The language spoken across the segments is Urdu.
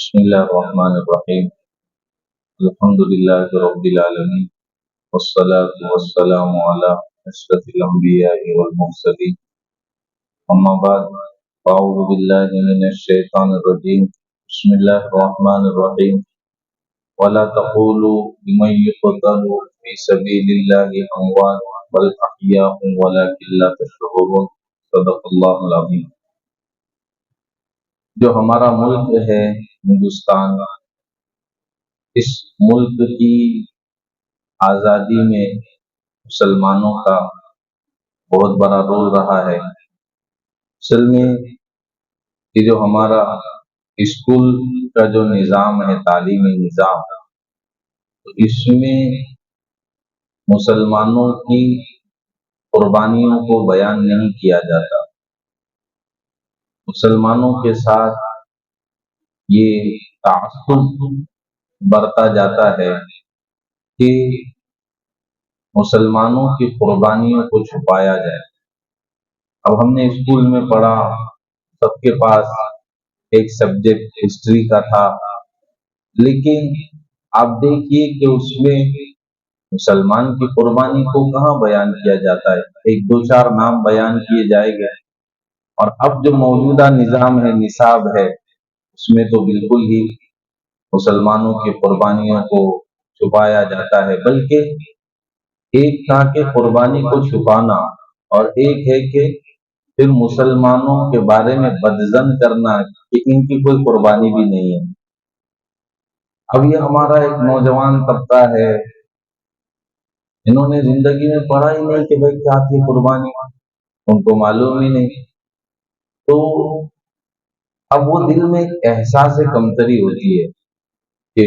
بسم الله الرحمن الرحيم. الحمد لله رب العالمين، والصلاة والسلام على أشرف الأنبياء والمرسلين. أما بعد، أعوذ بالله من الشيطان الرجيم. بسم الله الرحمن الرحيم. ولا تقولوا لمن يقتل في سبيل الله أموات بل أحياء ولكن لا تشعرون. صدق الله العظيم. جو ہمارا ملک ہے ہندوستان، اس ملک کی آزادی میں مسلمانوں کا بہت بڑا رول رہا ہے۔ اصل میں یہ جو ہمارا اسکول کا جو نظام ہے، تعلیمی نظام، تو اس میں مسلمانوں کی قربانیوں کو بیان نہیں کیا جاتا۔ مسلمانوں کے ساتھ یہ تعصب برتا جاتا ہے کہ مسلمانوں کی قربانیوں کو چھپایا جائے۔ اب ہم نے اسکول میں پڑھا، سب کے پاس ایک سبجیکٹ ہسٹری کا تھا، لیکن آپ دیکھیے کہ اس میں مسلمان کی قربانی کو کہاں بیان کیا جاتا ہے۔ ایک دو چار نام بیان کیے جائے گئے، اور اب جو موجودہ نظام ہے، نصاب ہے، اس میں تو بالکل ہی مسلمانوں کی قربانیوں کو چھپایا جاتا ہے۔ بلکہ ایک تھا کہ قربانی کو چھپانا، اور ایک ہے کہ پھر مسلمانوں کے بارے میں بدظن کرنا کہ ان کی کوئی قربانی بھی نہیں ہے۔ اب یہ ہمارا ایک نوجوان طبقہ ہے، انہوں نے زندگی میں پڑھا ہی نہیں کہ بھائی کیا تھی قربانی، ان کو معلوم ہی نہیں۔ تو اب وہ دل میں ایک احساس کمتری ہوتی ہے کہ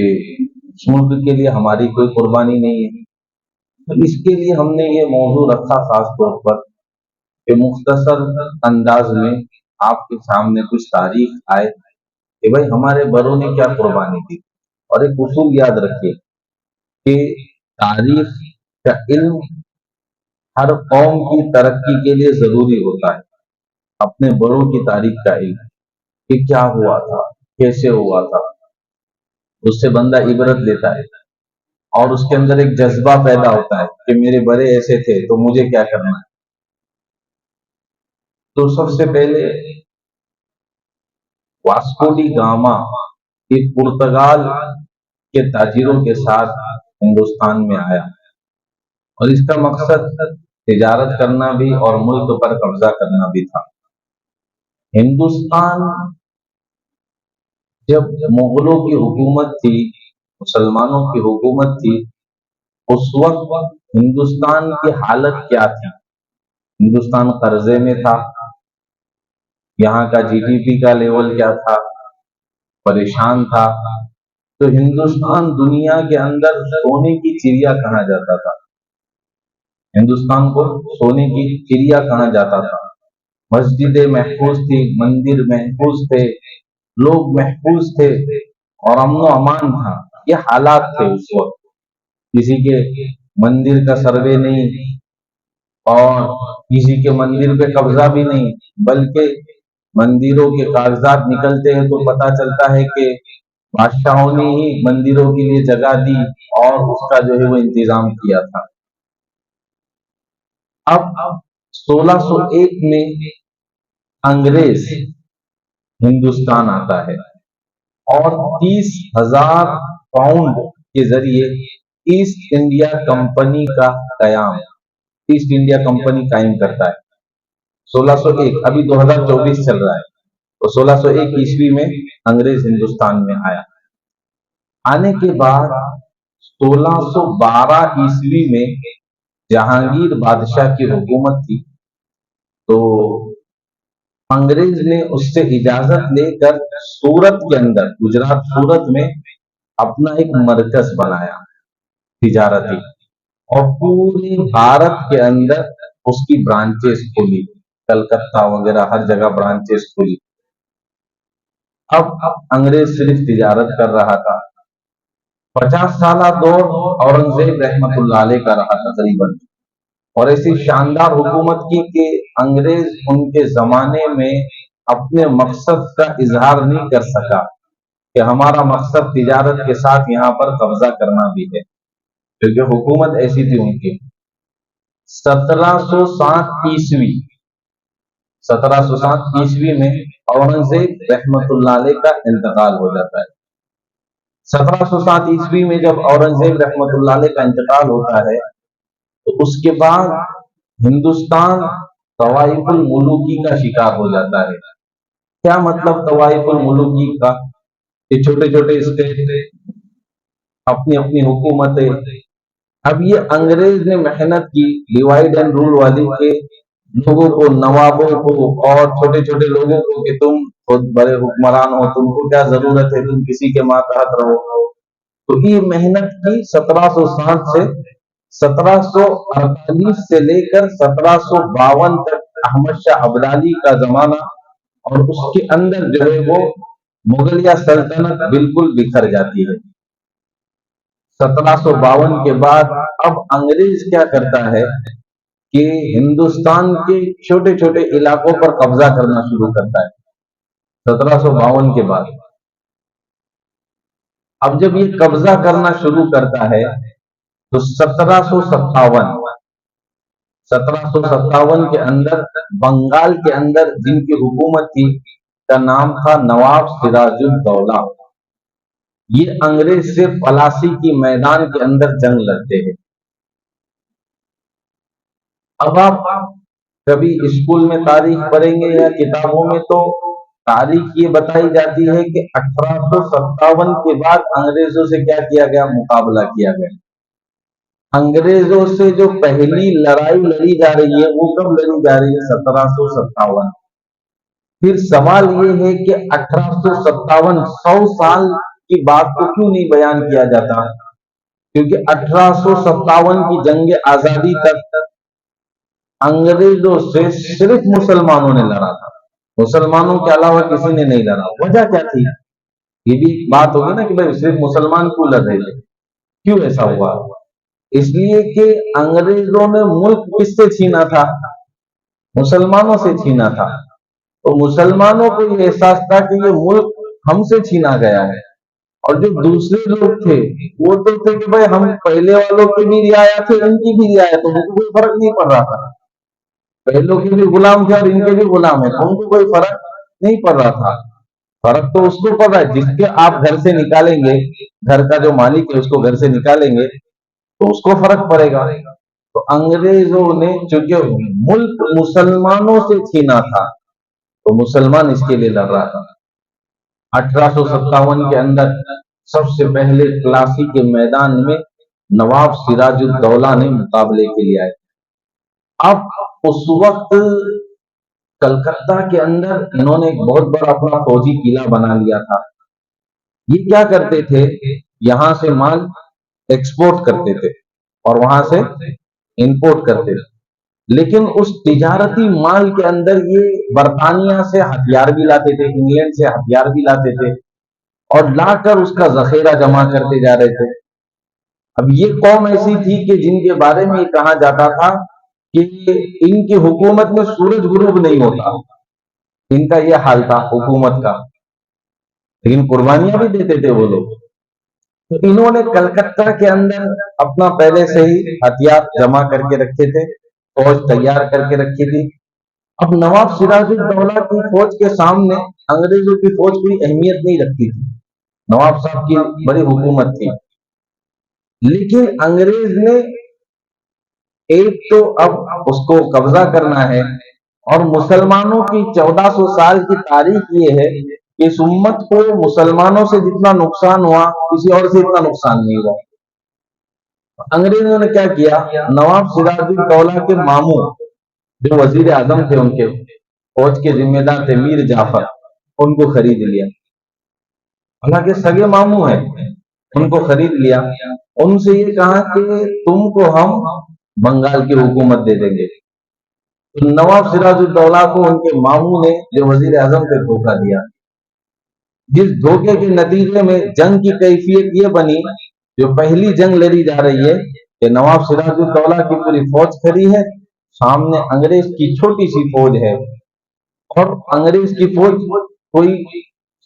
اس ملک کے لیے ہماری کوئی قربانی نہیں ہے۔ تو اس کے لیے ہم نے یہ موضوع رکھا خاص طور پر کہ مختصر انداز میں آپ کے سامنے کچھ تاریخ آئے کہ بھائی ہمارے بڑوں نے کیا قربانی دی۔ اور ایک اصول یاد رکھیے کہ تاریخ کا علم ہر قوم کی ترقی کے لیے ضروری ہوتا ہے۔ اپنے بڑوں کی تاریخ کا علم کہ کیا ہوا تھا، کیسے ہوا تھا، اس سے بندہ عبرت لیتا ہے، اور اس کے اندر ایک جذبہ پیدا ہوتا ہے کہ میرے بڑے ایسے تھے تو مجھے کیا کرنا ہے۔ تو سب سے پہلے واسکو ڈی گاما ایک پرتگال کے تاجروں کے ساتھ ہندوستان میں آیا، اور اس کا مقصد تجارت کرنا بھی اور ملک پر قبضہ کرنا بھی تھا۔ ہندوستان جب مغلوں کی حکومت تھی، مسلمانوں کی حکومت تھی، اس وقت ہندوستان کی حالت کیا تھی؟ ہندوستان قرضے میں تھا، یہاں کا جی ڈی پی کا لیول کیا تھا؟ پریشان تھا۔ تو ہندوستان دنیا کے اندر سونے کی چڑیا کہا جاتا تھا۔ ہندوستان کو سونے کی چڑیا کہا جاتا تھا۔ مسجدیں محفوظ تھی، مندر محفوظ تھے، لوگ محفوظ تھے، اور امن و امان تھا۔ یہ حالات تھے اس وقت۔ کسی کے مندر کا سروے نہیں، اور کسی کے مندر پہ قبضہ بھی نہیں، بلکہ مندروں کے کاغذات نکلتے ہیں تو پتہ چلتا ہے کہ بادشاہوں نے ہی مندروں کے لیے جگہ دی اور اس کا جو ہے وہ انتظام کیا تھا۔ اب 1601 میں انگریز ہندوستان آتا ہے، اور 30,000 پاؤنڈ کے ذریعے ایسٹ انڈیا کمپنی کا قیام، ایسٹ انڈیا کمپنی قائم کرتا ہے۔ 1601، ابھی 2024 چل رہا ہے، تو 1601 عیسوی میں انگریز ہندوستان میں آیا۔ آنے کے بعد 1612 عیسوی میں جہانگیر بادشاہ کی حکومت تھی، تو انگریز نے اس سے اجازت لے کر سورت کے اندر، گجرات سورت میں اپنا ایک مرکز بنایا تجارتی، اور پورے بھارت کے اندر اس کی برانچز کھولی، کلکتہ وغیرہ ہر جگہ برانچز کھولی۔ اب انگریز صرف تجارت کر رہا تھا۔ 50 سالہ دور اورنگزیب رحمت اللہ علیہ کا رہا تقریباً، اور ایسی شاندار حکومت کی کہ انگریز ان کے زمانے میں اپنے مقصد کا اظہار نہیں کر سکا کہ ہمارا مقصد تجارت کے ساتھ یہاں پر قبضہ کرنا بھی ہے، کیونکہ حکومت ایسی تھی ان کی۔ 1707 عیسوی 1707 عیسوی میں اورنگزیب رحمت اللہ علیہ کا انتقال ہو جاتا ہے۔ 1707 عیسوی میں جب اورنگزیب رحمت اللہ علیہ کا انتقال ہوتا ہے تو اس کے بعد ہندوستان طوائف الملوکی کا شکار ہو جاتا ہے۔ کیا مطلب طوائف الملوکی کا؟ یہ چھوٹے چھوٹے اسٹیٹ، اپنی اپنی حکومتیں۔ اب یہ انگریز نے محنت کی ڈیوائڈ اینڈ رول والی کے لوگوں کو، نوابوں کو اور چھوٹے چھوٹے لوگوں کو کہ تم خود بڑے حکمران ہو، تم کو کیا ضرورت ہے، تم کسی کے ماتحت رہو۔ تو یہ محنت کی 1707 سے 1748 سے لے کر 1752 تک احمد شاہ ابدالی کا زمانہ، اور اس کے اندر جو ہے وہ مغلیہ سلطنت بالکل بکھر جاتی ہے۔ 1752 کے بعد اب انگریز کیا کرتا ہے کہ ہندوستان کے چھوٹے چھوٹے علاقوں پر قبضہ کرنا شروع کرتا ہے 1752 کے بعد۔ اب جب یہ قبضہ کرنا شروع کرتا ہے تو 1757 کے اندر بنگال کے اندر جن کی حکومت تھی کا نام تھا نواب سراج الدولہ، یہ انگریز سے پلاسی کی میدان کے اندر جنگ لڑتے ہیں۔ اب آپ کبھی اسکول میں تاریخ پڑھیں گے یا کتابوں میں تو تاریخ یہ بتائی جاتی ہے کہ 1857 کے بعد انگریزوں سے کیا کیا گیا؟ مقابلہ کیا گیا۔ انگریزوں سے جو پہلی لڑائی لڑی جا رہی ہے وہ کب لڑی جا رہی ہے؟ 1757۔ پھر سوال یہ ہے کہ 1857 100 سال کی بات کو کیوں نہیں بیان کیا جاتا؟ کیونکہ 1857 کی جنگ آزادی تک انگریزوں سے صرف مسلمانوں نے لڑا تھا، مسلمانوں کے علاوہ کسی نے نہیں لڑا۔ وجہ کیا تھی؟ یہ بھی بات ہوگی نا کہ بھائی صرف مسلمان کیوں لڑ رہے تھے، کیوں ایسا ہوا؟ اس لیے کہ انگریزوں نے ملک کس سے چھینا تھا؟ مسلمانوں سے چھینا تھا۔ تو مسلمانوں کو یہ احساس تھا کہ یہ ملک ہم سے چھینا گیا ہے، اور جو دوسرے لوگ تھے وہ تو تھے کہ بھائی ہم پہلے والوں کی بھی رعایت ہے، ان کی بھی رعایت ہے، ان کو کوئی فرق نہیں پڑ رہا تھا۔ پہلوں کے بھی غلام تھے اور ان کے بھی غلام ہیں، ان کو کوئی فرق نہیں پڑ رہا تھا۔ فرق تو اس کو پڑ رہا ہے جس کے آپ گھر سے نکالیں گے، گھر کا جو مالک ہے اس کو گھر سے نکالیں گے تو اس کو فرق پڑے گا۔ تو انگریزوں نے چونکہ ملک مسلمانوں سے چھینا تھا تو مسلمان اس کے لیے لڑ رہا تھا۔ 1857 کے اندر سب سے پہلے پلاسی کے میدان میں نواب سراج الدولہ نے مقابلے کے لیے آئے۔ اب اس وقت کلکتہ کے اندر انہوں نے ایک بہت بڑا اپنا فوجی قلعہ بنا لیا تھا۔ یہ کیا کرتے تھے؟ یہاں سے مال ایکسپورٹ کرتے تھے اور وہاں سے امپورٹ کرتے تھے، لیکن اس تجارتی مال کے اندر یہ برطانیہ سے ہتھیار بھی لاتے تھے، انگلینڈ سے ہتھیار بھی لاتے تھے، اور لا کر اس کا ذخیرہ جمع کرتے جا رہے تھے۔ اب یہ قوم ایسی تھی کہ جن کے بارے میں یہ کہا جاتا تھا کہ ان کی حکومت میں سورج غروب نہیں ہوتا، ان کا یہ حال تھا حکومت کا، لیکن قربانیاں بھی دیتے تھے وہ لوگ۔ تو انہوں نے کلکتہ کے اندر اپنا پہلے سے ہی ہتھیار جمع کر کے رکھے تھے، فوج تیار کر کے رکھی تھی۔ اب نواب سراج الدولہ کی فوج کے سامنے انگریزوں کی فوج کوئی اہمیت نہیں رکھتی تھی، نواب صاحب کی بڑی حکومت تھی، لیکن انگریز نے ایک تو اب اس کو قبضہ کرنا ہے، اور مسلمانوں کی 1400 سال کی تاریخ یہ ہے کہ اس امت کو مسلمانوں سے جتنا نقصان ہوا کسی اور سے اتنا نقصان نہیں ہوا۔ انگریزوں نے کیا کیا؟ نواب سراج الدولہ کے ماموں جو وزیر اعظم تھے، ان کے فوج کے ذمہ دار تھے میر جعفر، ان کو خرید لیا، حالانکہ سگے ماموں ہیں، ان کو خرید لیا۔ ان سے یہ کہا کہ تم کو ہم بنگال کی حکومت دے دیں گے۔ تو نواب سراج الدولہ کو ان کے ماموں نے جو وزیر اعظم تھے دھوکہ دیا، جس دھوکے کے نتیجے میں جنگ کی کیفیت یہ بنی، جو پہلی جنگ لڑی جا رہی ہے کہ نواب سراج الدولہ کی پوری فوج کھڑی ہے، سامنے انگریز کی چھوٹی سی فوج ہے، اور انگریز کی فوج کوئی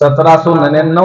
1799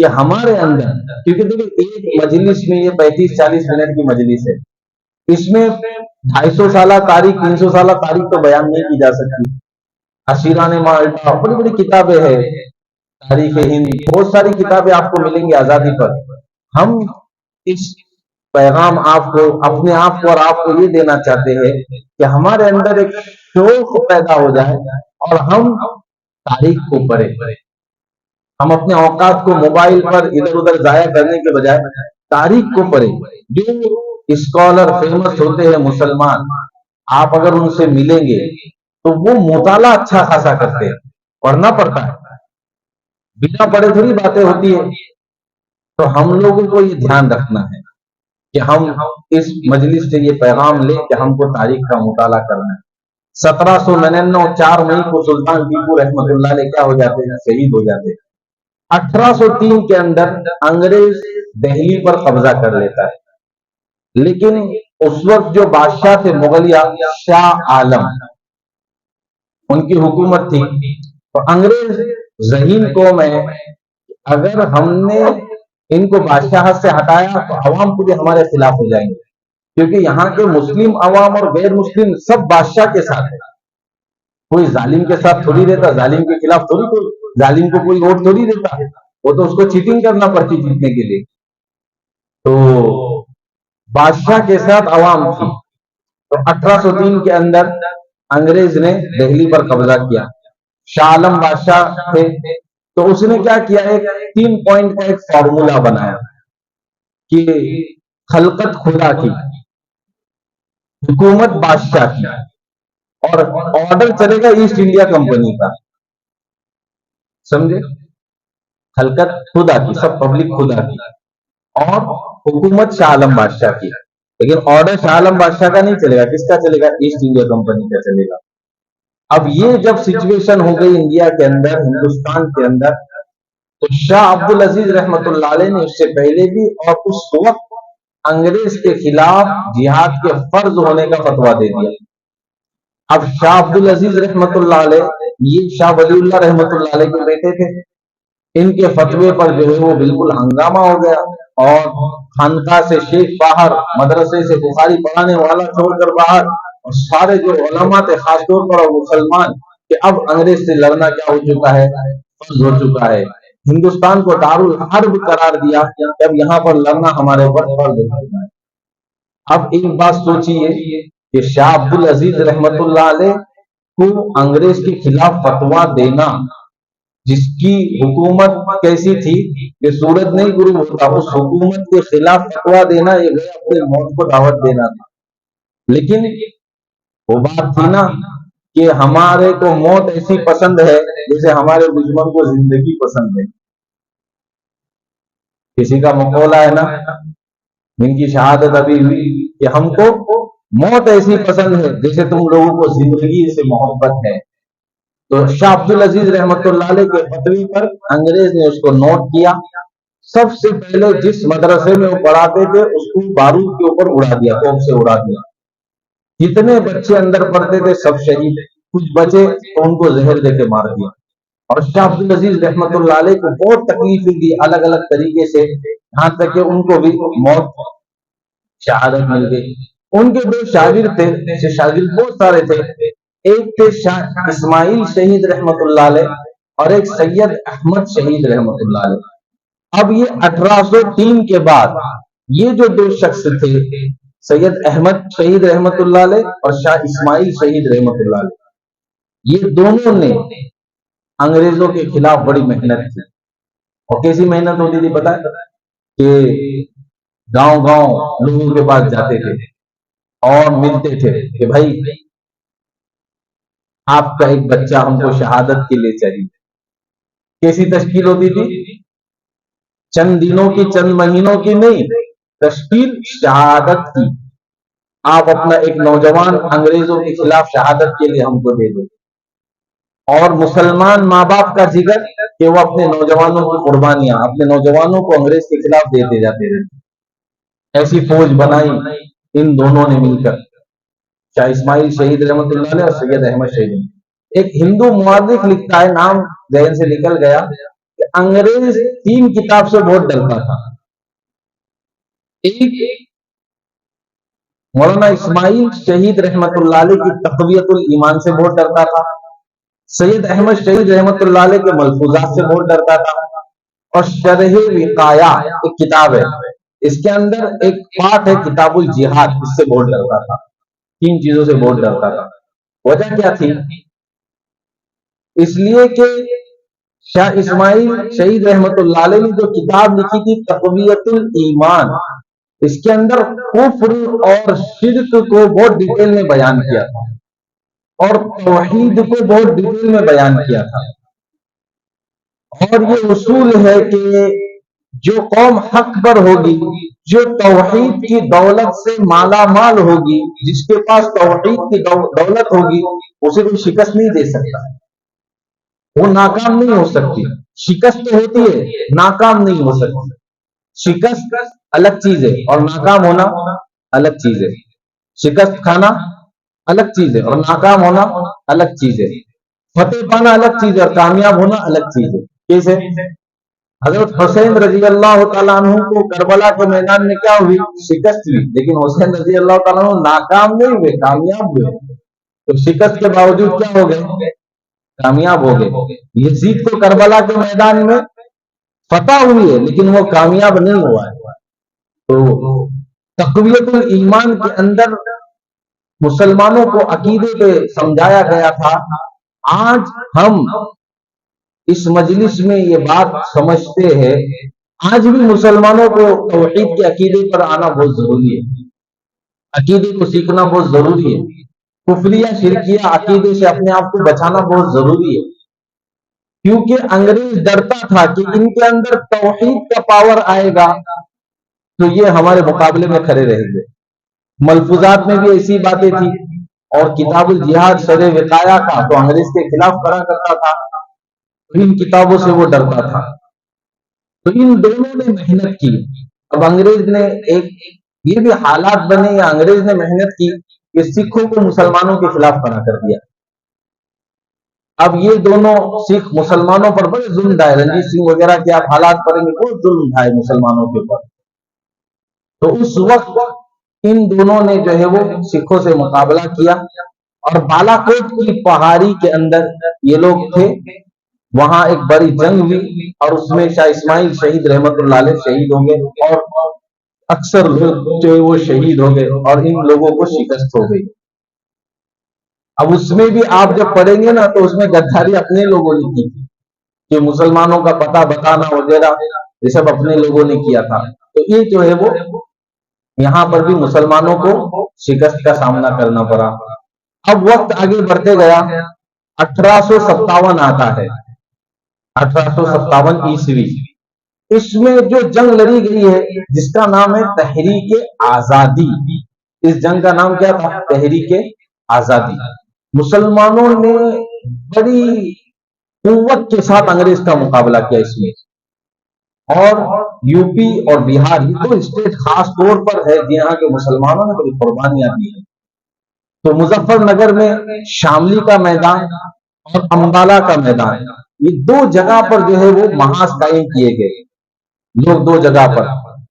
کہ ہمارے اندر، کیونکہ دیکھیں ایک مجلس میں یہ 35-40 منٹ کی مجلس ہے، اس میں 250 سالہ تاریخ 300 سالہ تاریخ تو بیان نہیں کی جا سکتی. اشیران مالٹا، بڑی بڑی کتابیں ہیں، تاریخ ہند، بہت ساری کتابیں آپ کو ملیں گی آزادی پر. ہم اس پیغام آپ کو، اپنے آپ کو اور آپ کو یہ دینا چاہتے ہیں کہ ہمارے اندر ایک شوق پیدا ہو جائے اور ہم تاریخ کو پڑھیں. ہم اپنے اوقات کو موبائل پر ادھر ادھر ضائع کرنے کے بجائے تاریخ کو پڑھیں. جو اسکالر فیمس ہوتے ہیں مسلمان، آپ اگر ان سے ملیں گے تو وہ مطالعہ اچھا خاصا کرتے ہیں، پڑھنا پڑتا ہے، بنا پڑھے تھوڑی باتیں ہوتی ہے. تو ہم لوگوں کو یہ دھیان رکھنا ہے کہ ہم اس مجلس سے یہ پیغام لیں کہ ہم کو تاریخ کا مطالعہ کرنا ہے. 1799 4 مئی کو سلطان ٹیپو رحمت اللہ علیہ کیا ہو جاتے ہیں؟ شہید ہو جاتے ہیں. 1803 کے اندر انگریز دہلی پر قبضہ کر لیتا ہے. لیکن اس وقت جو بادشاہ تھے مغلیہ، شاہ عالم، ان کی حکومت تھی. تو انگریز ذہین قوم ہے، اگر ہم نے ان کو بادشاہت سے ہٹایا تو عوام پورے ہمارے خلاف ہو جائیں گے، کیونکہ یہاں کے مسلم عوام اور غیر مسلم سب بادشاہ کے ساتھ ہے. کوئی ظالم کے ساتھ تھوڑی رہتا، ظالم کے خلاف تھوڑی، کوئی ظالم کو کوئی ووٹ تھوڑی دیتا، وہ تو اس کو چیٹنگ کرنا پڑتی جیتنے کے لیے. تو بادشاہ کے ساتھ عوام تھی. تو 1803 کے اندر انگریز نے دہلی پر قبضہ کیا. شاہ عالم بادشاہ تھے، تو اس نے کیا کیا، ایک 3 پوائنٹ کا ایک فارمولا بنایا کہ خلقت خدا کی، حکومت بادشاہ کی، اور آرڈر چلے گا ایسٹ انڈیا کمپنی کا. سمجھے؟ خلقت خدا کی، سب پبلک خدا کی، اور حکومت شاہ عالم بادشاہ کی. لیکن آرڈر شاہ عالم بادشاہ کا نہیں چلے گا، کس کا چلے گا؟ ایسٹ انڈیا کمپنی کا چلے گا. اب یہ جب سچویشن ہو گئی انڈیا کے اندر، ہندوستان کے اندر، تو شاہ عبد العزیز رحمت اللہ علیہ نے اس سے پہلے بھی اور اس وقت انگریز کے خلاف جہاد کے فرض ہونے کا فتویٰ دے دیا. اب شاہ عبد العزیز رحمت اللہ علیہ یہ شاہ ولی اللہ رحمت اللہ علیہ کے بیٹے تھے. ان کے فتوے پر جو ہے وہ بالکل ہنگامہ ہو گیا، اور خانقاہ سے شیخ باہر، مدرسے سے بخاری پڑھانے والا چھوڑ کر باہر، اور سارے جو علماء تھے خاص طور پر اور مسلمان، کہ اب انگریز سے لڑنا کیا ہو چکا ہے؟ فرض ہو چکا ہے. ہندوستان کو دارالحرب قرار دیا کہ اب یہاں پر لڑنا ہمارے اوپر فرض ہو چکا ہے. اب ایک بات سوچیے کہ شاہ عبد العزیز رحمت اللہ علیہ کو انگریز کے خلاف فتویٰ دینا، جس کی حکومت کیسی تھی کہ سورج نہیں غروب ہوتا، اس حکومت کے خلاف فتویٰ دینا یہ گیا اپنے موت کو دعوت دینا تھا. لیکن وہ بات تھی نا کہ ہمارے کو موت ایسی پسند ہے جیسے ہمارے دشمن کو زندگی پسند ہے. کسی کا مقولہ ہے نا، جن کی شہادت ابھی ہوئی، کہ ہم کو موت ایسی پسند ہے جیسے تم لوگوں کو زندگی سے محبت ہے. تو شاہ عبد العزیز رحمت اللہ علیہ کے فتوی پر انگریز نے اس کو نوٹ کیا. سب سے پہلے جس مدرسے میں وہ پڑھاتے تھے اس کو بارود کے اوپر اڑا دیا، توپ سے اڑا دیا. جتنے بچے اندر پڑھتے تھے سب شہید، کچھ بچے تو ان کو زہر دے کے مار دیا. اور شاہ عبد العزیز رحمت اللہ علیہ کو بہت تکلیفیں دی الگ الگ طریقے سے، یہاں تک کہ ان کو بھی موت شہادت مل گئی. ان کے دو شاگرد تھے، شاگرد بہت سارے تھے. ایک تھے شاہ اسماعیل شہید رحمت اللہ علیہ، اور ایک سید احمد شہید رحمت اللہ علیہ. اب یہ 1803 کے بعد یہ جو دو شخص تھے، سید احمد شہید رحمت اللہ علیہ اور شاہ اسماعیل شہید رحمت اللہ علیہ، یہ دونوں نے انگریزوں کے خلاف بڑی محنت کی. اور کیسی محنت ہوتی تھی پتہ ہے؟ کہ گاؤں گاؤں لوگوں کے پاس جاتے تھے اور ملتے تھے کہ بھائی آپ کا ایک بچہ ہم کو شہادت کے لیے چاہیے. کیسی تشکیل ہوتی تھی؟ چند دنوں کی، چند مہینوں کی نہیں، تشکیل شہادت کی. آپ اپنا ایک نوجوان انگریزوں کے خلاف شہادت کے لیے ہم کو دے دو. اور مسلمان ماں باپ کا جگر کہ وہ اپنے نوجوانوں کی قربانیاں، اپنے نوجوانوں کو انگریز کے خلاف دیتے جاتے رہتے. ایسی فوج بنائی ان دونوں نے مل کر، شاہ اسماعیل شہید رحمت اللہ علیہ اور سید احمد شہید. ایک ہندو مورخ لکھتا ہے، نام ذہن سے نکل گیا، کہ انگریز 3 کتاب سے بہت ڈرتا تھا. ایک مولانا اسماعیل شہید رحمت اللہ علیہ کی تقویت الایمان سے بہت ڈرتا تھا. سید احمد شہید رحمت اللہ علیہ کے ملفوظات سے بہت ڈرتا تھا. اور شرح وقایہ ایک کتاب ہے, اس کے اندر ایک پارٹ ہے کتاب الجہاد, اس سے بہت ڈرتا تھا. 3 چیزوں سے بہت ڈرتا تھا. وجہ کیا تھی؟ اس لیے کہ شاہ اسماعیل شہید رحمت اللہ علیہ نے جو کتاب لکھی تھی تقویت الایمان, اس کے اندر کفر اور شرک کو بہت ڈیٹیل میں بیان کیا تھا اور توحید کو بہت ڈیٹیل میں بیان کیا تھا. اور یہ اصول ہے کہ جو قوم حق پر ہوگی, جو توحید کی دولت سے مالا مال ہوگی, جس کے پاس توحید کی دولت ہوگی, اسے کوئی شکست نہیں دے سکتا, وہ ناکام نہیں ہو سکتی. شکست تو ہوتی ہے, ناکام نہیں ہو سکتی. شکست الگ چیز ہے اور ناکام ہونا الگ چیز ہے. شکست کھانا الگ چیز ہے اور ناکام ہونا الگ چیز ہے. فتح پانا الگ چیز ہے اور کامیاب ہونا الگ چیز ہے. کیسے؟ حضرت حسین رضی اللہ تعالیٰ عنہ کو کربلا کے میدان میں کیا ہوئی؟ شکست ہوئی, لیکن حسین رضی اللہ تعالیٰ عنہ ناکام نہیں ہوئے, کامیاب ہوئے. تو شکست کے باوجود کیا ہو گئے؟ کامیاب ہو گئے. یزید کو کربلا کے میدان میں فتح ہوئی ہے لیکن وہ کامیاب نہیں ہوا ہے. تو تقویت الایمان کے اندر مسلمانوں کو عقیدے پہ سمجھایا گیا تھا. آج ہم اس مجلس میں یہ بات سمجھتے ہیں, آج بھی مسلمانوں کو توحید کے عقیدے پر آنا بہت ضروری ہے, عقیدے کو سیکھنا بہت ضروری ہے. کفریہ شرکیہ عقیدے سے اپنے آپ کو بچانا بہت ضروری ہے, کیونکہ انگریز ڈرتا تھا کہ ان کے اندر توحید کا پاور آئے گا تو یہ ہمارے مقابلے میں کھڑے رہیں گے. ملفوظات میں بھی ایسی باتیں تھی, اور کتاب الجہاد شرح وقایہ کا تو انگریز کے خلاف پڑھا کرتا تھا, ان کتابوں سے وہ ڈرتا تھا. تو ان دونوں نے محنت کی. اب انگریز نے ایک یہ بھی حالات بنے یا انگریز نے محنت کی کہ سکھوں کو مسلمانوں کے خلاف کھڑا کر دیا. اب یہ دونوں سکھ مسلمانوں پر بڑے ظلم ڈھائے. رنجیت سنگھ وغیرہ کے آپ حالات پڑھیں گے, بہت ظلم ڈھائے مسلمانوں کے اوپر. تو اس وقت ان دونوں نے جو ہے وہ سکھوں سے مقابلہ کیا, اور بالا کوٹ کی پہاڑی کے اندر یہ لوگ تھے. وہاں ایک بڑی جنگ ہوئی اور اس میں شاہ اسماعیل شہید رحمت اللہ علیہ شہید ہوں گے, اور اکثر لوگ جو وہ شہید ہو گئے اور ان لوگوں کو شکست ہو گئی. اب اس میں بھی آپ جب پڑھیں گے نا تو اس میں غداری اپنے لوگوں نے کی تھی, کہ مسلمانوں کا پتہ بتانا وغیرہ یہ سب اپنے لوگوں نے کیا تھا. تو یہ جو ہے وہ یہاں پر بھی مسلمانوں کو شکست کا سامنا کرنا پڑا. اب وقت آگے بڑھتے گیا, 1857 آتا ہے, 1857 عیسوی. اس میں جو جنگ لڑی گئی ہے جس کا نام ہے تحریک آزادی. اس جنگ کا نام کیا تھا؟ تحریک آزادی. مسلمانوں نے بڑی قوت کے ساتھ انگریز کا مقابلہ کیا اس میں, اور یو پی اور بہار یہ دو اسٹیٹ خاص طور پر ہے جہاں کے مسلمانوں نے بڑی قربانیاں دی ہیں. تو مظفر نگر میں شاملی کا میدان اور امبالہ کا میدان, یہ 2 جگہ پر جو ہے وہ محاذ قائم کیے گئے. لوگ 2 جگہ پر,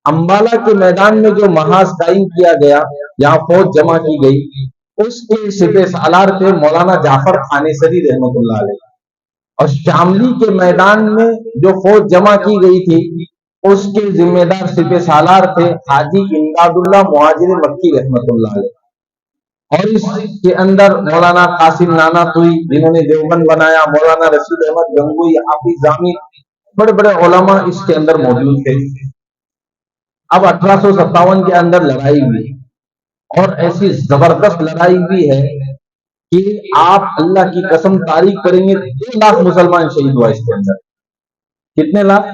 امبالہ کے میدان میں جو محاذ قائم کیا گیا, یہاں فوج جمع کی گئی, اس کے سپہ سالار تھے مولانا جعفر تھانیسری رحمت اللہ علیہ. اور شاملی کے میدان میں جو فوج جمع کی گئی تھی اس کے ذمہ دار سپہ سالار تھے حاجی امداد اللہ مہاجر مکی رحمت اللہ علیہ. اور اس کے اندر مولانا قاسم نانا توئی جنہوں نے دیوبند بنایا, مولانا رشید احمد گنگوئی, حافظ ضامن, بڑے بڑے علماء اس کے اندر موجود تھے. اب 1857 کے اندر لڑائی ہوئی, اور ایسی زبردست لڑائی ہوئی ہے کہ آپ اللہ کی قسم تاریخ کریں گے 2 لاکھ مسلمان شہید ہوا اس کے اندر. کتنے لاکھ؟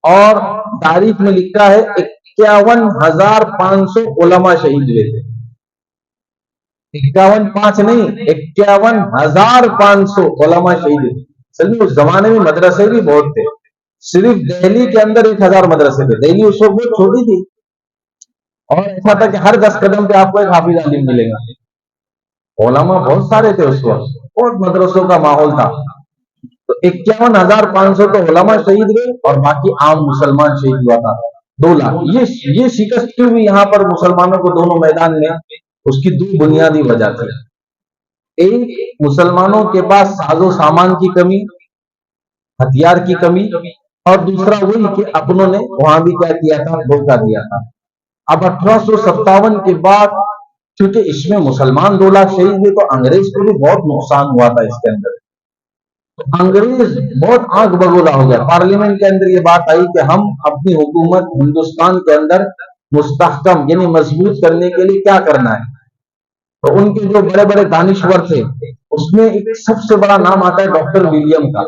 اور تاریخ میں لکھا ہے 51,500 علماء شہید ہوئے تھے. 51,500 نہیں, 51,500 علماء شہید ہوئے. چلیے اس زمانے میں مدرسے بھی بہت تھے, صرف دہلی کے اندر 1,000 مدرسے تھے. دہلی اس وقت بہت چھوٹی تھی, اور ایسا تھا کہ ہر 10 قدم پہ آپ کو ایک حافظ عالم ملے گا. علماء بہت سارے تھے اس وقت, بہت مدرسوں کا ماحول تھا. تو 51,500 تو علماء شہید ہوئے اور باقی عام مسلمان شہید ہوا تھا 2 لاکھ. یہ شکست کیوں ہوئی یہاں پر مسلمانوں کو دونوں میدان میں؟ اس کی 2 بنیادی وجہ تھی. ایک، مسلمانوں کے پاس ساز و سامان کی کمی، ہتھیار کی کمی، اور دوسرا وہی کہ اپنوں نے وہاں بھی کیا کیا تھا، دھوکہ دیا تھا. اب 1857 کے بعد کیونکہ اس میں مسلمان 2 لاکھ شہید ہوئے تو انگریز کو بھی بہت نقصان ہوا تھا اس کے اندر. تو انگریز بہت آنکھ بگولا ہو گیا. پارلیمنٹ کے اندر یہ بات آئی کہ ہم اپنی حکومت ہندوستان کے اندر مستحکم یعنی مضبوط کرنے کے لیے کیا کرنا ہے. تو ان کے جو بڑے بڑے دانشور تھے اس میں ایک سب سے بڑا نام آتا ہے ڈاکٹر ولیم کا.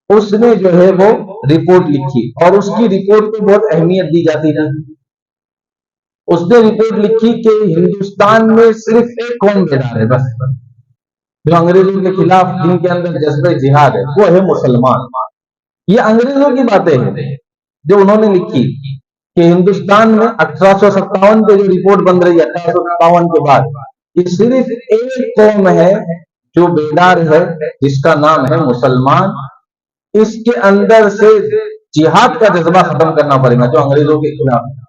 اس نے جو ہے وہ رپورٹ لکھی اور اس کی رپورٹ کو بہت اہمیت دی جاتی تھی. اس نے رپورٹ لکھی کہ ہندوستان میں صرف ایک قوم بیدار ہے بس، جو انگریزوں کے خلاف جن کے اندر جذبہ جہاد ہے، وہ ہے مسلمان. یہ انگریزوں کی باتیں ہیں جو انہوں نے لکھی کہ ہندوستان میں 1857 پہ جو رپورٹ بن رہی ہے 1857 کے بعد، کہ صرف ایک قوم ہے جو بیدار ہے جس کا نام ہے مسلمان. اس کے اندر سے جہاد کا جذبہ ختم کرنا پڑے گا جو انگریزوں کے خلاف ہے.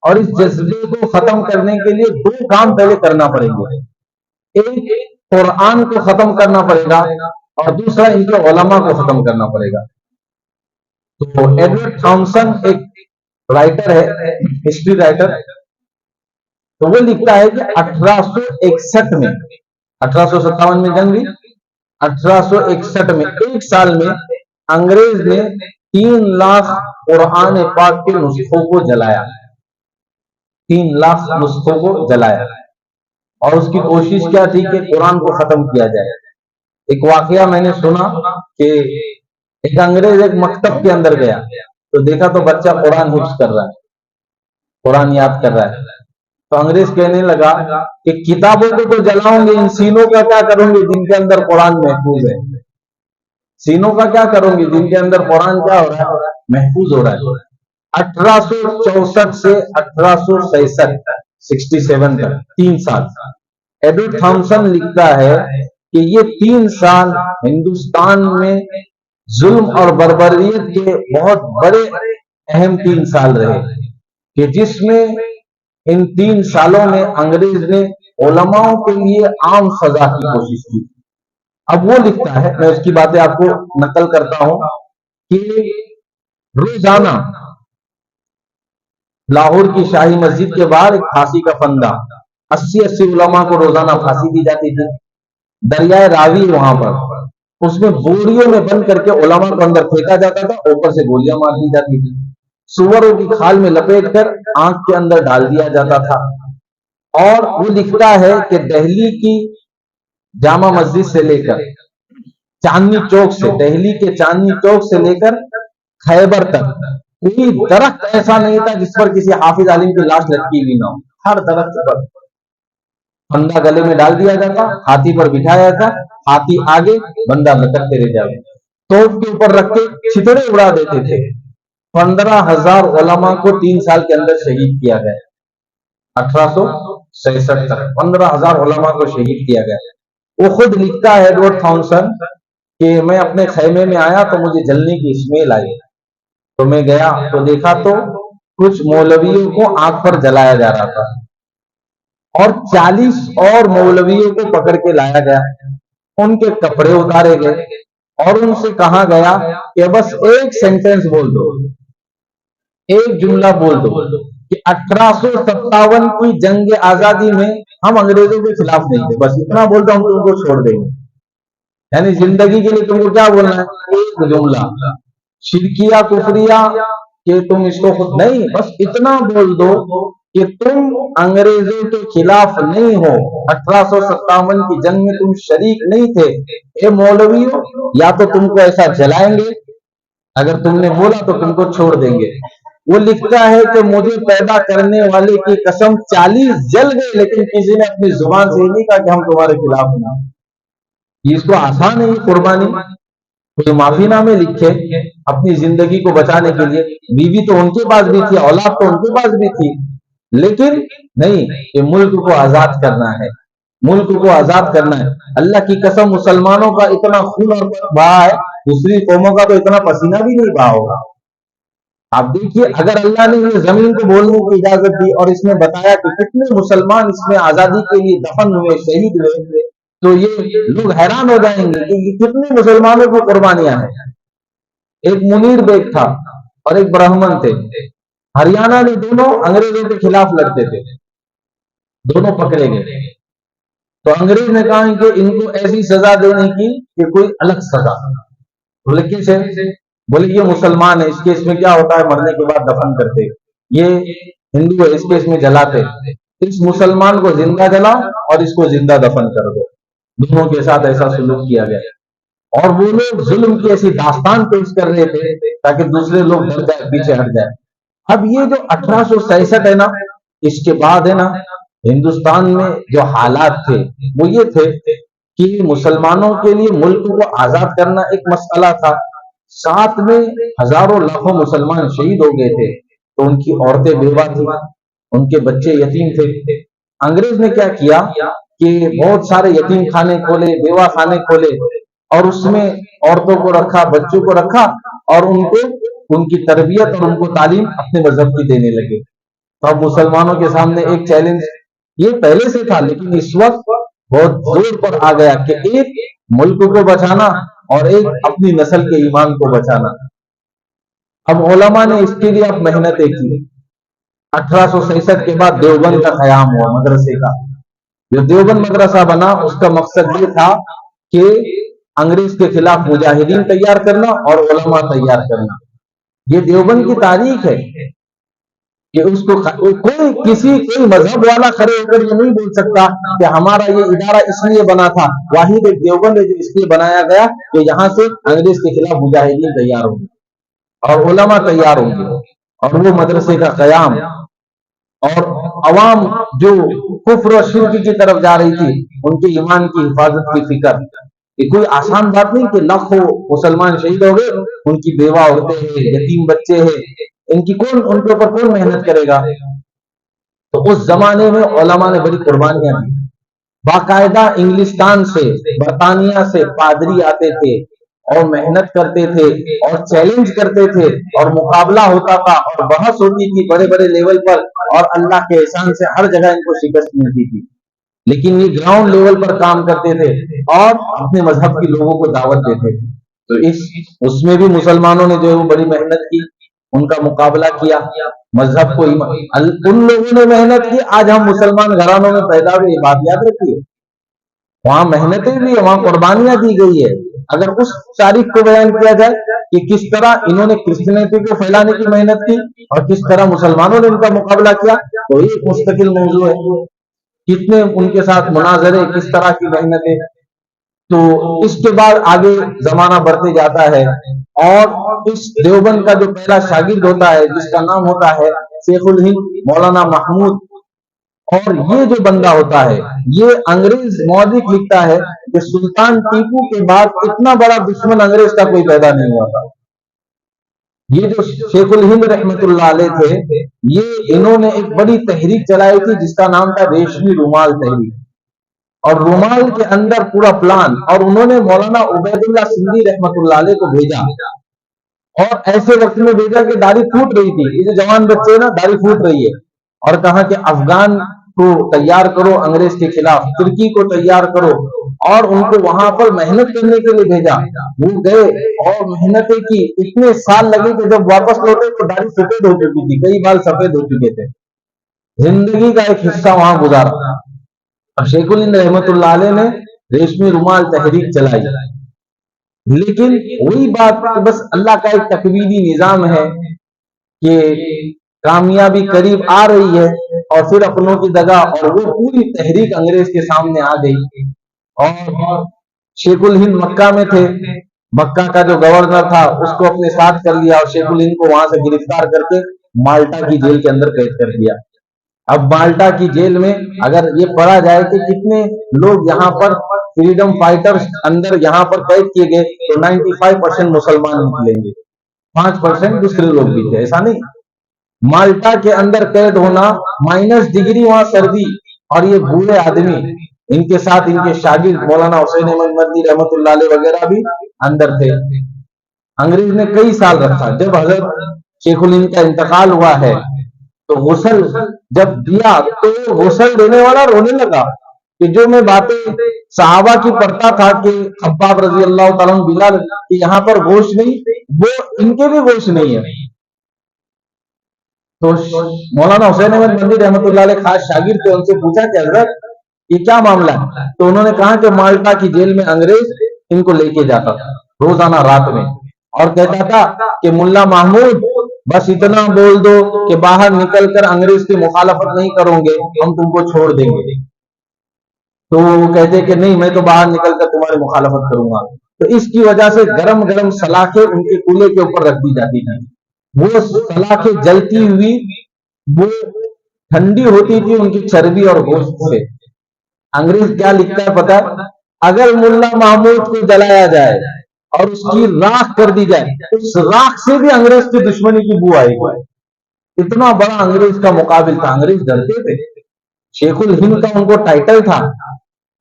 اور اس جذبے کو ختم کرنے کے لیے 2 کام پہلے کرنا پڑیں گے. ایک، قرآن کو ختم کرنا پڑے گا اور دوسرا ان کے علماء کو ختم کرنا پڑے گا. تو ایڈورڈ تھامسن ایک رائٹر ہے، ہسٹری رائٹر، تو وہ لکھتا ہے کہ 1861 میں 1857 میں جنگ ہوئی، 1861 میں ایک سال میں انگریز نے 3 لاکھ قرآن پاک کے نسخوں کو جلایا. 3 لاکھ نسخوں کو جلایا اور اس کی کوشش کیا تھی کہ قرآن کو ختم کیا جائے. ایک واقعہ میں نے سنا کہ ایک انگریز ایک مکتب کے اندر گیا تو دیکھا تو بچہ قرآن حفظ کر رہا ہے، قرآن یاد کر رہا ہے. تو انگریز کہنے لگا کہ کتابوں کو تو جلاؤں گے، ان سینوں کا کیا کروں گے جن کے اندر قرآن محفوظ ہے. سینوں کا کیا کروں گی جن کے اندر قرآن کیا ہو رہا ہے، محفوظ ہو رہا ہے. 1864 سے 1867 67 تک 3 سال ایڈورڈ تھامسن لکھتا ہے کہ یہ 3 سال ہندوستان میں ظلم اور بربریت کے بہت بڑے اہم 3 سال رہے، کہ جس میں ان 3 سالوں میں انگریز نے علماء کے لیے عام سزا کی کوشش کی. اب وہ لکھتا ہے، میں اس کی باتیں آپ کو نقل کرتا ہوں، کہ روزانہ لاہور کی شاہی مسجد کے باہر ایک پھانسی کا پھندا، 80 علماء کو روزانہ پھانسی دی جاتی تھی. دریائے راوی وہاں پر، اس میں بوریوں میں بند کر کے علماء کو اندر پھینکا جاتا تھا، اوپر سے گولیاں مار دی جاتی تھی. سوروں کی کھال میں لپیٹ کر آنکھ کے اندر ڈال دیا جاتا تھا. اور وہ لکھتا ہے کہ دہلی کی جامع مسجد سے لے کر چاندنی چوک سے، دہلی کے چاندنی چوک سے لے کر خیبر تک کوئی درخت ایسا نہیں تھا جس پر کسی حافظ عالم کی لاش لٹکی ہوئی نہ ہو. ہر درخت پر بندہ گلے میں ڈال دیا جاتا، ہاتھی پر بٹھایا جاتا، ہاتھی آگے بندہ لٹکتے رہ جائے. توپ کے اوپر رکھ کے چھتڑے اڑا دیتے تھے. 15,000 علماء کو 3 سال کے اندر شہید کیا گیا. 1866 تک 15,000 علماء کو شہید کیا گیا. وہ خود لکھتا ہے ایڈورڈ تھامسن کہ میں اپنے خیمے میں آیا تو مجھے جلنے کی اسمیل آئی، تو میں گیا تو دیکھا تو کچھ مولویوں کو آگ پر جلایا جا رہا تھا اور 40 اور مولویوں کو پکڑ کے لایا گیا. ان کے کپڑے اتارے گئے اور ان سے کہا گیا کہ بس ایک سینٹنس بول دو، ایک جملہ بول دو کہ 1857 کی جنگ آزادی میں ہم انگریزوں کے خلاف نہیں تھے، بس اتنا بول دو ہم تم کو چھوڑ دیں گے. یعنی زندگی کے لیے تم کو کیا بولنا ہے، ایک جملہ. شرکیہ کفریہ کہ تم اس کو خود نہیں، بس اتنا بول دو کہ تم انگریزوں کے خلاف نہیں ہو، 1857 کی جنگ میں تم شریک نہیں تھے. اے مولویوں، یا تو تم کو ایسا جلائیں گے، اگر تم نے بولا تو تم کو چھوڑ دیں گے. وہ لکھتا ہے کہ مجھے پیدا کرنے والے کی قسم 40 جل گئے لیکن کسی نے اپنی زبان سے نہیں کہا کہ ہم تمہارے خلاف نہ. یہ اس کو آسان ہے یہ قربانی. کوئی معافی نامے لکھے اپنی زندگی کو بچانے کے لیے، بیوی تو ان کے پاس بھی تھی، اولاد تو ان کے پاس بھی تھی، لیکن نہیں، یہ ملک کو آزاد کرنا ہے. ملک کو آزاد کرنا ہے. اللہ کی قسم مسلمانوں کا اتنا خون اور بہا ہے، دوسری قوموں کا تو اتنا پسینہ بھی نہیں بہا ہوگا. آپ دیکھیے اگر اللہ نے یہ زمین کو بولنے کی اجازت دی اور اس نے بتایا کہ کتنے مسلمان اس میں آزادی کے لیے دفن ہوئے، شہید ہوئے، تو یہ لوگ حیران ہو جائیں گے کہ یہ کتنے مسلمانوں کی قربانیاں ہیں. ایک منیر بیگ تھا اور ایک برہمن تھے، ہریانہ میں دونوں انگریزوں کے خلاف لڑتے تھے، دونوں پکڑے گئے. تو انگریز نے کہا کہ ان کو ایسی سزا دینے کی کہ کوئی الگ سزا. بولے کیسے؟ بولے یہ مسلمان ہے، اس کیس میں کیا ہوتا ہے، مرنے کے بعد دفن کرتے. یہ ہندو ہے، اس کیس میں جلاتے. اس مسلمان کو زندہ جلا اور اس کو زندہ دفن کر دو. دونوں کے ساتھ ایسا سلوک کیا گیا. اور وہ لوگ ظلم کی ایسی داستان پیش کر رہے تھے تاکہ دوسرے لوگ ڈر جائے، پیچھے ہٹ جائے. اب یہ جو 1866 ہے نا، اس کے بعد ہے نا ہندوستان میں جو حالات تھے وہ یہ تھے کہ مسلمانوں کے لیے ملک کو آزاد کرنا ایک مسئلہ تھا. ساتھ میں ہزاروں لاکھوں مسلمان شہید ہو گئے تھے، تو ان کی عورتیں بیوہ تھیں، ان کے بچے یتیم تھے. انگریز نے کیا کیا کہ بہت سارے یتیم خانے کھولے، بیوہ خانے کھولے، اور اس میں عورتوں کو رکھا، بچوں کو رکھا، اور ان کو ان کی تربیت اور ان کو تعلیم اپنے مذہب کی دینے لگے. تو اب مسلمانوں کے سامنے ایک چیلنج یہ پہلے سے تھا، لیکن اس وقت بہت زور پر آ گیا کہ ایک ملک کو بچانا اور ایک اپنی نسل کے ایمان کو بچانا. اب علماء نے اس کے لیے اب محنتیں کی. 1866 کے بعد دیوبند کا قیام ہوا، مدرسے کا. جو دیوبند مدرسہ بنا اس کا مقصد یہ تھا کہ انگریز کے خلاف مجاہدین تیار کرنا اور علماء تیار کرنا. یہ دیوبند کی تاریخ ہے کہ اس کو کوئی مذہب والا کھڑے ہو کر یہ نہیں بول سکتا کہ ہمارا یہ ادارہ اس لیے بنا تھا. واحد ایک دیوبند ہے جو اس لیے بنایا گیا کہ یہاں سے انگریز کے خلاف مجاہدین تیار ہوں گے اور علماء تیار ہوں گے. اور وہ مدرسے کا قیام اور عوام جو کفر و شرک کی طرف جا رہی تھی ان کے ایمان کی حفاظت کی فکر. یہ کوئی آسان بات نہیں کہ لاکھوں مسلمان شہید ہو گئے، ان کی بیوہ عورتیں ہیں، یتیم بچے ہیں، ان کے اوپر کون محنت کرے گا. تو اس زمانے میں علماء نے بڑی قربانیاں دی. باقاعدہ انگلستان سے، برطانیہ سے پادری آتے تھے اور محنت کرتے تھے اور چیلنج کرتے تھے اور مقابلہ ہوتا تھا اور بحث ہوتی تھی بڑے بڑے لیول پر، اور اللہ کے احسان سے ہر جگہ ان کو شکست ملتی تھی. لیکن یہ گراؤنڈ لیول پر کام کرتے تھے اور اپنے مذہب کے لوگوں کو دعوت دیتے تھے. تو اس میں بھی مسلمانوں نے جو ہے وہ بڑی محنت کی، ان کا مقابلہ کیا. مذہب کو ان لوگوں نے محنت کی. آج ہم مسلمان گھرانوں میں پیدا ہوئے، یہ بات یاد رکھیے، وہاں محنتیں بھی، وہاں قربانیاں دی گئی ہے. اگر اس تاریخ کو بیان کیا جائے کہ کس طرح انہوں نے کرسچینٹی کو پھیلانے کی محنت کی اور کس طرح مسلمانوں نے ان کا مقابلہ کیا، تو یہ ایک مستقل موضوع ہے. کتنے ان کے ساتھ مناظرے، کس طرح کی محنتیں. تو اس کے بعد آگے زمانہ بڑھتے جاتا ہے اور اس دیوبند کا جو پہلا شاگرد ہوتا ہے جس کا نام ہوتا ہے شیخ الہند مولانا محمود، اور یہ جو بندہ ہوتا ہے یہ انگریز مورخ لکھتا ہے کہ سلطان ٹیپو کے بعد اتنا بڑا دشمن انگریز کا کوئی پیدا نہیں ہوا تھا. یہ جو شیخ الہند رحمت اللہ علیہ تھے، یہ انہوں نے ایک بڑی تحریک چلائی تھی جس کا نام تھا ریشمی رومال تحریک. اور رومال کے اندر پورا پلان، اور انہوں نے مولانا عبید اللہ سندھی رحمت اللہ علیہ کو بھیجا، اور ایسے وقت میں بھیجا کہ داڑھی پھوٹ رہی تھی. یہ جو جوان بچے نا داڑھی پھوٹ رہی ہے، اور کہا کہ افغان کو تیار کرو انگریز کے خلاف، ترکی کو تیار کرو، اور ان کو وہاں پر محنت کرنے کے لیے بھیجا. وہ گئے اور محنتیں کی، اتنے سال لگے کہ جب واپس لوٹے تو داڑھی سفید ہو چکی تھی، کئی بال سفید ہو چکے تھے. زندگی کا ایک حصہ وہاں گزارا. اب شیخ الہند رحمت اللہ علیہ نے ریشمی رومال تحریک چلائی، لیکن وہی بات بس اللہ کا ایک تقویدی نظام ہے کہ کامیابی قریب آ رہی ہے اور پھر اپنوں کی دگا، اور وہ پوری تحریک انگریز کے سامنے آ گئی. اور شیخ الہند مکہ میں تھے، مکہ کا جو گورنر تھا اس کو اپنے ساتھ کر لیا اور شیخ الہند کو وہاں سے گرفتار کر کے مالٹا کی جیل کے اندر قید کر دیا. اب مالٹا کی جیل میں اگر یہ پڑھا جائے کہ کتنے لوگ یہاں پر فریڈم فائٹرز اندر یہاں پر قید کیے گئے تو 95% مسلمان نکلیں گے، 5% دوسرے لوگ بھی تھے. ایسا نہیں، مالٹا کے اندر قید ہونا -ڈگری وہاں سردی، اور یہ بوڑھے آدمی ان کے ساتھ ان کے شاگرد مولانا حسین احمد مدنی رحمۃ اللہ علیہ وغیرہ بھی اندر تھے. انگریز نے کئی سال رکھا. جب حضرت شیخ الہند کا انتقال ہوا ہے تو غسل جب دیا تو غسل دینے والا رونے لگا کہ جو میں باتیں صحابہ کی پڑھتا تھا کہ خباب رضی اللہ تعالیٰ عنہ بلال کہ یہاں پر گوشت نہیں, وہ ان کے بھی گوشت نہیں ہے. تو مولانا حسین احمد مدنی رحمۃ اللہ علیہ خاص شاگرد تھے, ان سے پوچھا کہ حضرت یہ کیا معاملہ ہے؟ تو انہوں نے کہا کہ مالٹا کی جیل میں انگریز ان کو لے کے جاتا تھا روزانہ رات میں, اور کہتا تھا کہ ملا محمود بس اتنا بول دو کہ باہر نکل کر انگریز کی مخالفت نہیں کرو گے, ہم تم کو چھوڑ دیں گے. تو وہ کہتے کہ نہیں, میں تو باہر نکل کر تمہاری مخالفت کروں گا. تو اس کی وجہ سے گرم گرم سلاخیں ان کے کولے کے اوپر رکھ دی جاتی تھی. وہ سلاخیں جلتی ہوئی وہ ٹھنڈی ہوتی تھی ان کی چربی اور گوشت سے. انگریز کیا لکھتا ہے پتا ہے؟ اگر ملا محمود کو جلایا جائے اور اس کی راکھ کر دی جائے, اس راکھ سے بھی انگریز کی دشمنی کی بو آئے گی. اتنا بڑا انگریز کا مقابل تھا. انگریز ڈرتے تھے. شیخ الہند کا ان کو ٹائٹل تھا.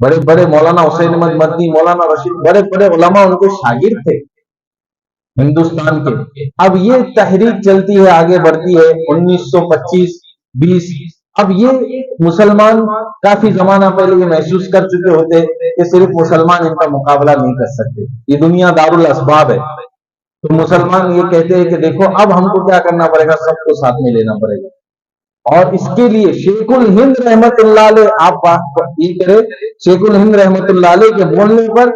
بڑے بڑے مولانا حسین احمد مدنی, مولانا رشید, بڑے بڑے علماء ان کے شاگرد تھے ہندوستان کے. اب یہ تحریک چلتی ہے, آگے بڑھتی ہے 1925-20. اب یہ مسلمان کافی زمانہ پہلے یہ محسوس کر چکے ہوتے کہ صرف مسلمان ان کا مقابلہ نہیں کر سکتے, یہ دنیا دار الاسباب ہے. تو مسلمان یہ کہتے ہیں کہ دیکھو اب ہم کو کیا کرنا پڑے گا, سب کو ساتھ میں لینا پڑے گا. اور اس کے لیے شیخ الہند رحمت اللہ علیہ, آپ بات یہ کرے, شیخ الہند رحمت اللہ علیہ کے بولنے پر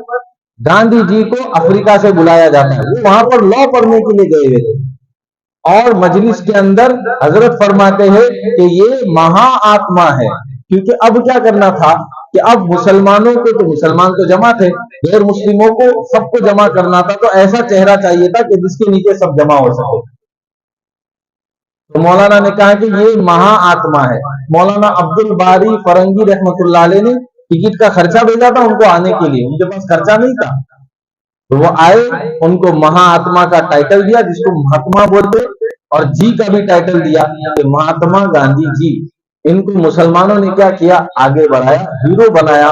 گاندھی جی کو افریقہ سے بلایا جاتا ہے. وہ وہاں پر لا پڑھنے کے لیے گئے ہوئے تھے, اور مجلس کے اندر حضرت فرماتے ہیں کہ یہ مہا آتما ہے. کیونکہ اب کیا کرنا تھا کہ اب مسلمانوں کو, تو مسلمان تو جمع تھے, غیر مسلموں کو سب کو جمع کرنا تھا. تو ایسا چہرہ چاہیے تھا کہ جس کے نیچے سب جمع ہو سکے. تو مولانا نے کہا کہ یہ مہا آتما ہے. مولانا عبد الباری فرنگی رحمت اللہ علیہ نے ٹکٹ کا خرچہ بھیجا تھا ان کو آنے کے لیے, ان کے پاس خرچہ نہیں تھا. تو وہ آئے, ان کو مہا آتما کا ٹائٹل دیا جس کو مہاتما بولتے, اور جی کا بھی ٹائٹل دیا کہ مہاتما گاندھی جی. ان کو مسلمانوں نے کیا کیا, آگے بڑھایا, ہیرو بنایا,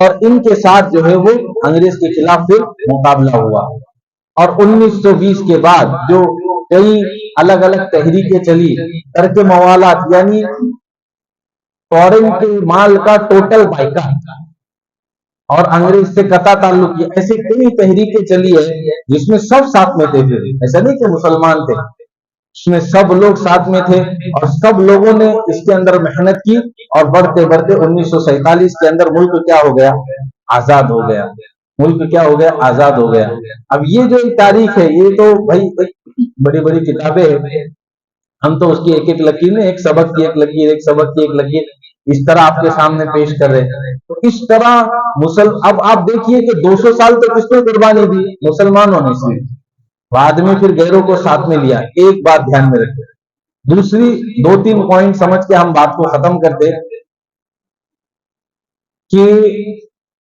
اور ان کے ساتھ جو ہے وہ انگریز کے خلاف پھر مقابلہ ہوا. اور 1920 کے بعد جو کئی الگ الگ تحریکیں چلی, ترک موالات یعنی فورن کے مال کا ٹوٹل بائیکاٹ اور انگریز سے قطع تعلق, ایسے کئی تحریکیں چلی ہے جس میں سب ساتھ میں تھے. ایسا نہیں کہ مسلمان تھے, اس میں سب لوگ ساتھ میں تھے, اور سب لوگوں نے اس کے اندر محنت کی, اور بڑھتے بڑھتے 1947 کے اندر ملک کیا ہو گیا, آزاد ہو گیا. ملک کیا ہو گیا, آزاد ہو گیا. اب یہ جو تاریخ ہے یہ تو بھائی بڑی بڑی کتابیں ہیں, ہم تو اس کی ایک ایک لکیر, ایک سبق کی ایک لکیر, ایک سبق کی ایک لکیر اس طرح آپ کے سامنے پیش کر رہے ہیں. تو اس طرح اب آپ دیکھیے کہ 200 سال تو کس نے قربانی دی, مسلمانوں نے صرف, بعد میں پھر غیروں کو ساتھ میں لیا. ایک بات دھیان میں رکھیں, دوسری 2-3 پوائنٹ سمجھ کے ہم بات کو ختم کرتے کہ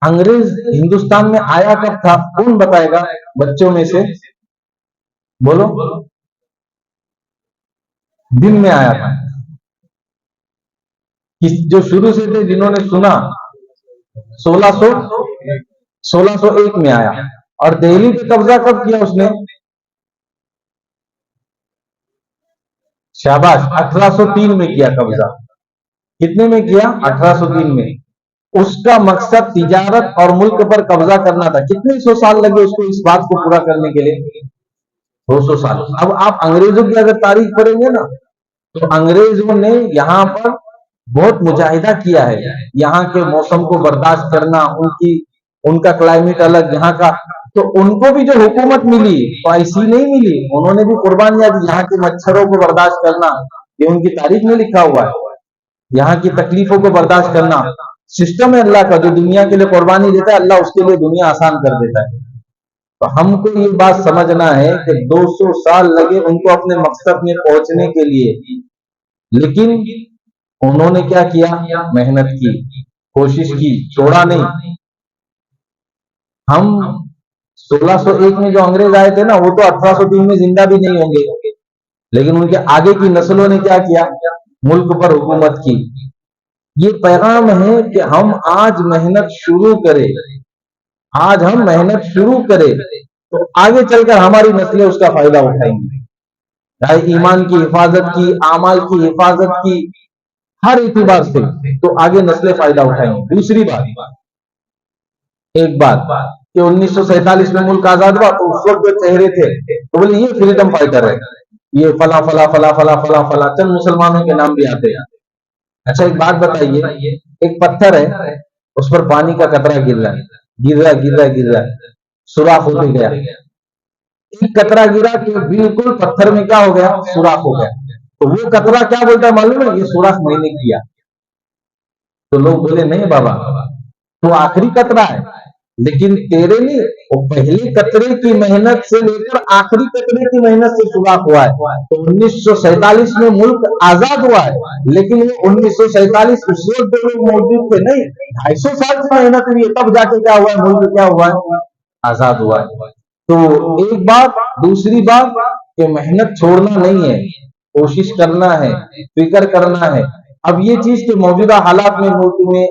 انگریز ہندوستان میں آیا کب تھا, کون بتائے گا بچوں میں سے, بولو, دن میں آیا تھا. جو شروع سے تھے جنہوں نے سنا 1601 میں آیا. اور دہلی پہ قبضہ کب کیا اس نے, شاباش, 1803 میں کیا قبضہ. کتنے میں کیا, 1803 میں. اس کا مقصد تجارت اور ملک پر قبضہ کرنا تھا. کتنے 100 سال لگے اس کو اس بات کو پورا کرنے کے لیے, 200 سال. اب آپ انگریزوں کی اگر تاریخ پڑھیں گے نا تو انگریزوں نے یہاں پر بہت مجاہدہ کیا ہے. یہاں کے موسم کو برداشت کرنا, ان کا کلائمیٹ الگ یہاں کا, تو ان کو بھی جو حکومت ملی تو ایسی نہیں ملی, انہوں نے بھی قربانیاں دی. یہاں کے مچھروں کو برداشت کرنا, یہ ان کی تاریخ میں لکھا ہوا ہے. یہاں کی تکلیفوں کو برداشت کرنا سسٹم ہے اللہ کا, جو دنیا کے لیے قربانی دیتا ہے اللہ اس کے لیے دنیا آسان کر دیتا ہے. تو ہم کو یہ بات سمجھنا ہے کہ 200 سال لگے ان کو اپنے مقصد میں پہنچنے کے لیے, لیکن انہوں نے کیا کیا, محنت کی, کوشش کی, چھوڑا نہیں. ہم 1601 میں جو انگریز آئے تھے نا وہ تو 1803 میں زندہ بھی نہیں ہوں گے, لیکن ان کے آگے کی نسلوں نے کیا کیا, ملک پر حکومت کی. یہ پیغام ہے کہ ہم آج محنت شروع کریں، آج ہم محنت شروع کریں تو آگے چل کر ہماری نسلیں اس کا فائدہ اٹھائیں گی، چاہے ایمان کی حفاظت کی، اعمال کی حفاظت کی، ہر اعتبار سے تو آگے نسلیں فائدہ اٹھائیں گی۔ دوسری بات، ایک بات کہ 1947 میں ملک آزاد ہوا تو اس وقت جو چہرے تھے تو بولے یہ فریڈم فائٹر ہے، یہ فلاں فلاں فلاں فلاں فلاں فلاں، چند مسلمانوں کے نام بھی آتے ہیں۔ اچھا ایک بات بتائیے، ایک پتھر ہے اس پر پانی کا قطرہ گر رہا ہے، گر رہا گر رہا گر رہا، سوراخ ہوتے گیا، ایک قطرہ گرا کہ بالکل پتھر میں کیا ہو گیا، سوراخ ہو گیا۔ تو وہ قطرہ کیا بولتا ہے معلوم ہے؟ یہ سوراخ میں نے کیا۔ تو لوگ بولے نہیں بابا، تو آخری قطرہ ہے لیکن تیرے نہیں، وہ پہلے قطرے کی محنت سے لے کر آخری قطرے کی محنت سے سوراخ ہوا ہے۔ تو 1947 میں ملک آزاد ہوا ہے لیکن وہ 1947 اس وقت جو لوگ موجود تھے نہیں، 250 سال کی محنت ہوئی ہے تب جا کے کیا ہوا ہے، ملک کیا ہوا ہے، آزاد ہوا ہے۔ تو ایک بات، دوسری بات کہ محنت چھوڑنا نہیں ہے، کوشش کرنا ہے، فکر کرنا ہے۔ اب یہ چیز کہ موجودہ حالات میں ملک میں